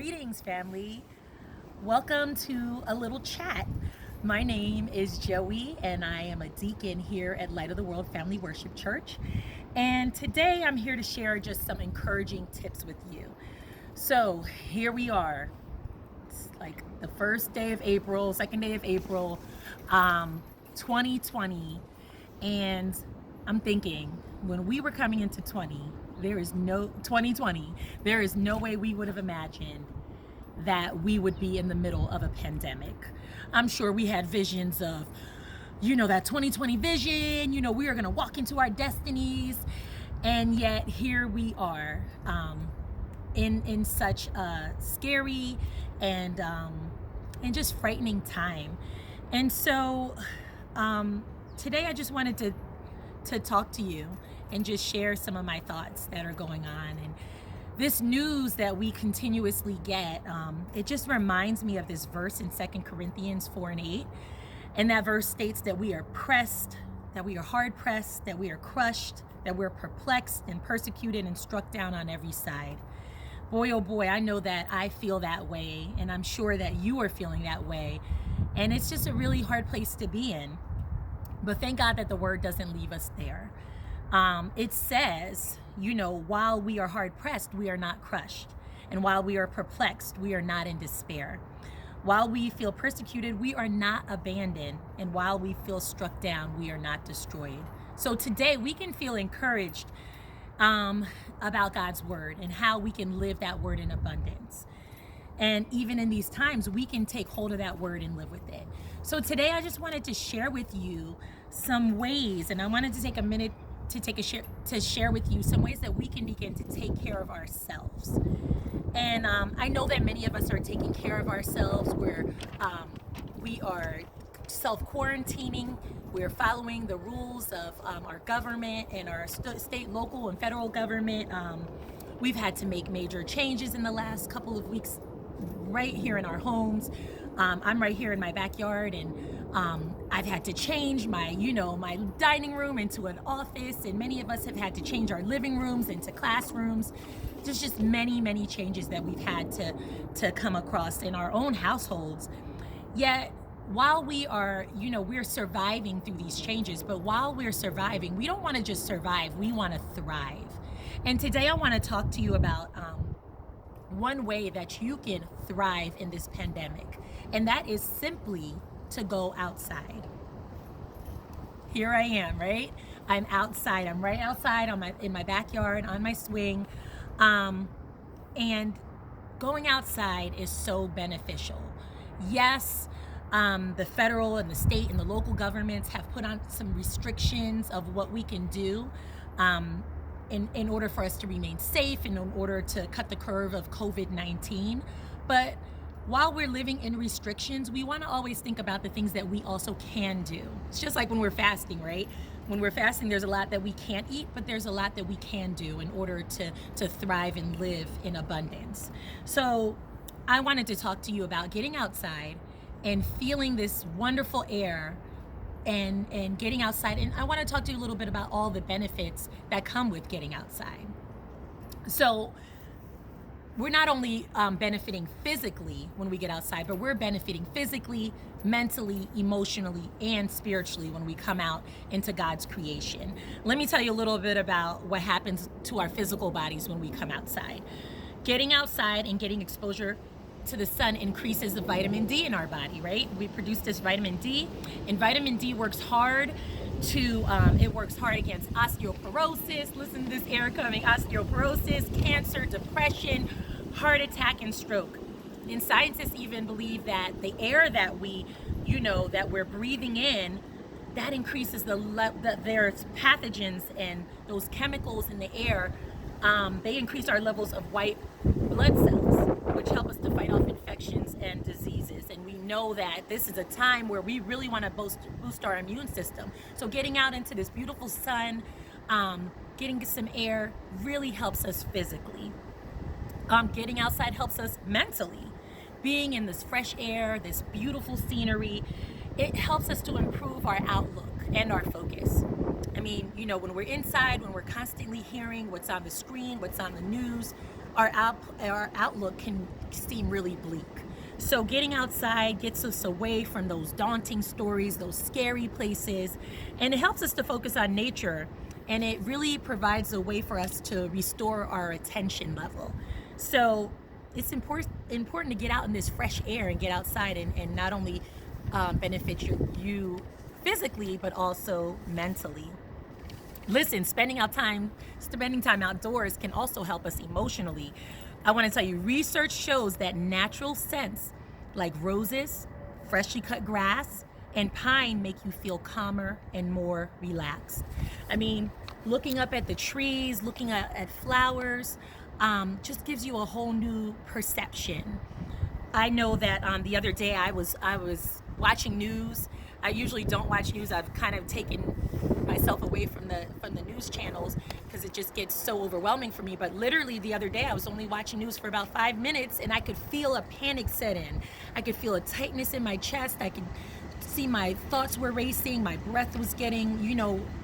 Greetings, family. Welcome to a little chat. My name is Joey, and I am a deacon here at Light of the World Family Worship Church. And today I'm here to share just some encouraging tips with you. So, here we are. It's like the first day of April, second day of April, 2020. And I'm thinking, when we were coming into 2020, there is no way we would have imagined that we would be in the middle of a pandemic. I'm sure we had visions of, that 2020 vision, we are going to walk into our destinies. And yet here we are, in such a scary and just frightening time. And so today I just wanted to talk to you and just share some of my thoughts that are going on. And this news that we continuously get, it just reminds me of this verse in 2 Corinthians 4:8. And that verse states that we are pressed, that we are hard pressed, that we are crushed, that we're perplexed and persecuted and struck down on every side. Boy, oh boy, I know that I feel that way, and I'm sure that you are feeling that way. And it's just a really hard place to be in. But thank God that the word doesn't leave us there. It says, while we are hard pressed, we are not crushed. And while we are perplexed, we are not in despair. While we feel persecuted, we are not abandoned. And while we feel struck down, we are not destroyed. So today we can feel encouraged about God's word and how we can live that word in abundance. And even in these times, we can take hold of that word and live with it. So today I just wanted to share with you some ways, and I wanted to take a minute to share with you some ways that we can begin to take care of ourselves. And I know that many of us are taking care of ourselves where we are self-quarantining. We're following the rules of our government and our state, local, and federal government. We've had to make major changes in the last couple of weeks right here in our homes. I'm right here in my backyard, and I've had to change my dining room into an office, and many of us have had to change our living rooms into classrooms. There's just many changes that we've had to come across in our own households. Yet, while we are, we're surviving through these changes, but while we're surviving, we don't want to just survive, we want to thrive. And today I want to talk to you about one way that you can thrive in this pandemic, and that is simply to go outside. Here I am, right? I'm outside. I'm right outside in my backyard on my swing, and going outside is so beneficial. Yes, the federal and the state and the local governments have put on some restrictions of what we can do in order for us to remain safe and in order to cut the curve of COVID-19. But while we're living in restrictions, we want to always think about the things that we also can do. It's just like when we're fasting, right? When we're fasting, there's a lot that we can't eat, but there's a lot that we can do in order to thrive and live in abundance. So I wanted to talk to you about getting outside and feeling this wonderful air and getting outside. And I want to talk to you a little bit about all the benefits that come with getting outside. So we're not only benefiting physically when we get outside, but we're benefiting physically, mentally, emotionally, and spiritually when we come out into God's creation. Let me tell you a little bit about what happens to our physical bodies when we come outside. Getting outside and getting exposure to the sun increases the vitamin D in our body, right? We produce this vitamin D, and vitamin D works hard against osteoporosis. Listen to this air coming: osteoporosis, cancer, depression, heart attack, and stroke. And scientists even believe that the air that that we're breathing in, that increases there's pathogens and those chemicals in the air. They increase our levels of white blood cells, which help us to fight off infections and diseases. And we know that this is a time where we really want to boost our immune system. So getting out into this beautiful sun, getting some air really helps us physically. Getting outside helps us mentally. Being in this fresh air, this beautiful scenery, it helps us to improve our outlook and our focus. I mean, when we're inside, when we're constantly hearing what's on the screen, what's on the news, our outlook can seem really bleak. So getting outside gets us away from those daunting stories, those scary places, and it helps us to focus on nature. And it really provides a way for us to restore our attention level. So it's important to get out in this fresh air and get outside and not only benefit you physically, but also mentally. Listen, spending time outdoors can also help us emotionally. I want to tell you, research shows that natural scents like roses, freshly cut grass, and pine make you feel calmer and more relaxed. I mean, looking up at the trees, looking at flowers, just gives you a whole new perception. I know that the other day I was watching news. I usually don't watch news. I've kind of taken myself away from the news channels because it just gets so overwhelming for me. But literally the other day I was only watching news for about 5 minutes and I could feel a panic set in. I could feel a tightness in my chest. I could see my thoughts were racing. My breath was getting,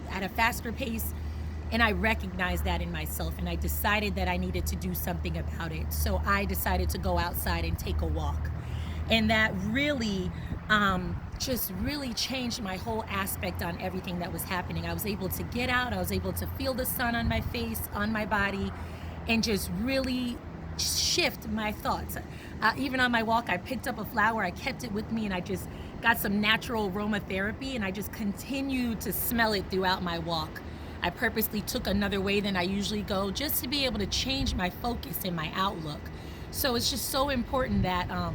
at a faster pace. And I recognized that in myself, and I decided that I needed to do something about it. So I decided to go outside and take a walk. And that really just really changed my whole aspect on everything that was happening. I was able to get out, I was able to feel the sun on my face, on my body, and just really shift my thoughts. Even on my walk, I picked up a flower, I kept it with me, and I just got some natural aromatherapy, and I just continued to smell it throughout my walk. I purposely took another way than I usually go just to be able to change my focus and my outlook. So it's just so important that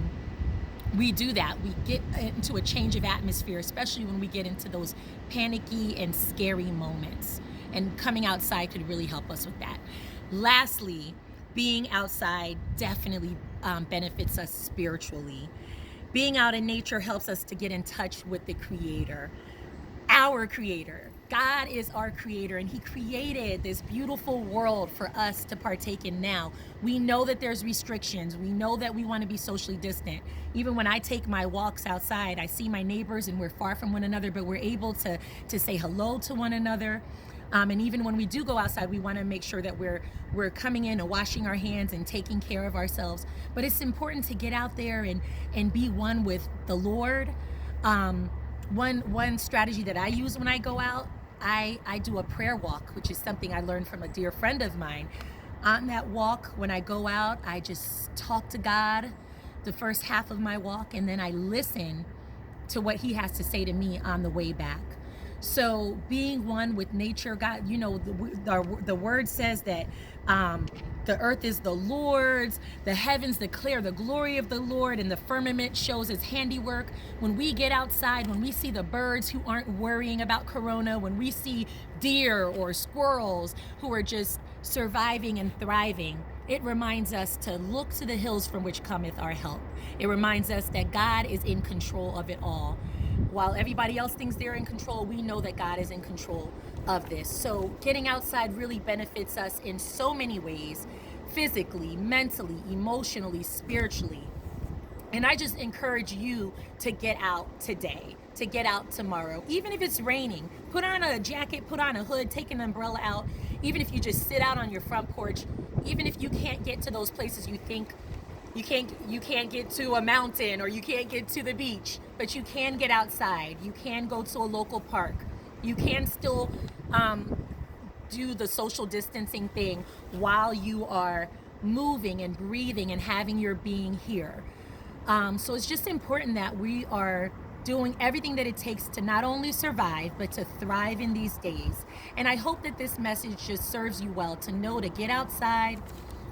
we do that. We get into a change of atmosphere, especially when we get into those panicky and scary moments. And coming outside could really help us with that. Lastly, being outside definitely benefits us spiritually. Being out in nature helps us to get in touch with the Creator, our Creator. God is our creator, and he created this beautiful world for us to partake in now. We know that there's restrictions. We know that we want to be socially distant. Even when I take my walks outside, I see my neighbors and we're far from one another, but we're able to say hello to one another. And even when we do go outside, we want to make sure that we're coming in and washing our hands and taking care of ourselves. But it's important to get out there and be one with the Lord. One strategy that I use when I go out, I do a prayer walk, which is something I learned from a dear friend of mine. On that walk, when I go out, I just talk to God the first half of my walk, and then I listen to what he has to say to me on the way back. So being one with nature, God, the word says that the earth is the Lord's, the heavens declare the glory of the Lord, and the firmament shows his handiwork. When we get outside, when we see the birds who aren't worrying about corona, when we see deer or squirrels who are just surviving and thriving, it reminds us to look to the hills from which cometh our help. It reminds us that God is in control of it all. While everybody else thinks they're in control, we know that God is in control of this. So getting outside really benefits us in so many ways, physically, mentally, emotionally, spiritually. And I just encourage you to get out today, to get out tomorrow. Even if it's raining, put on a jacket, put on a hood, take an umbrella out. Even if you just sit out on your front porch, even if you can't get to those places you think you can't get to a mountain or you can't get to the beach, but you can get outside. You can go to a local park. You can still do the social distancing thing while you are moving and breathing and having your being here. So it's just important that we are doing everything that it takes to not only survive, but to thrive in these days. And I hope that this message just serves you well, to know to get outside,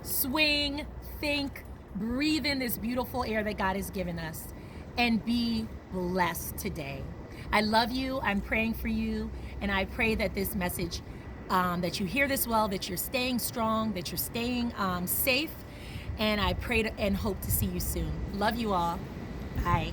swing, think, breathe in this beautiful air that God has given us, and be blessed today. I love you. I'm praying for you. And I pray that this message, that you hear this well, that you're staying strong, that you're staying safe. And I pray and hope to see you soon. Love you all. Bye.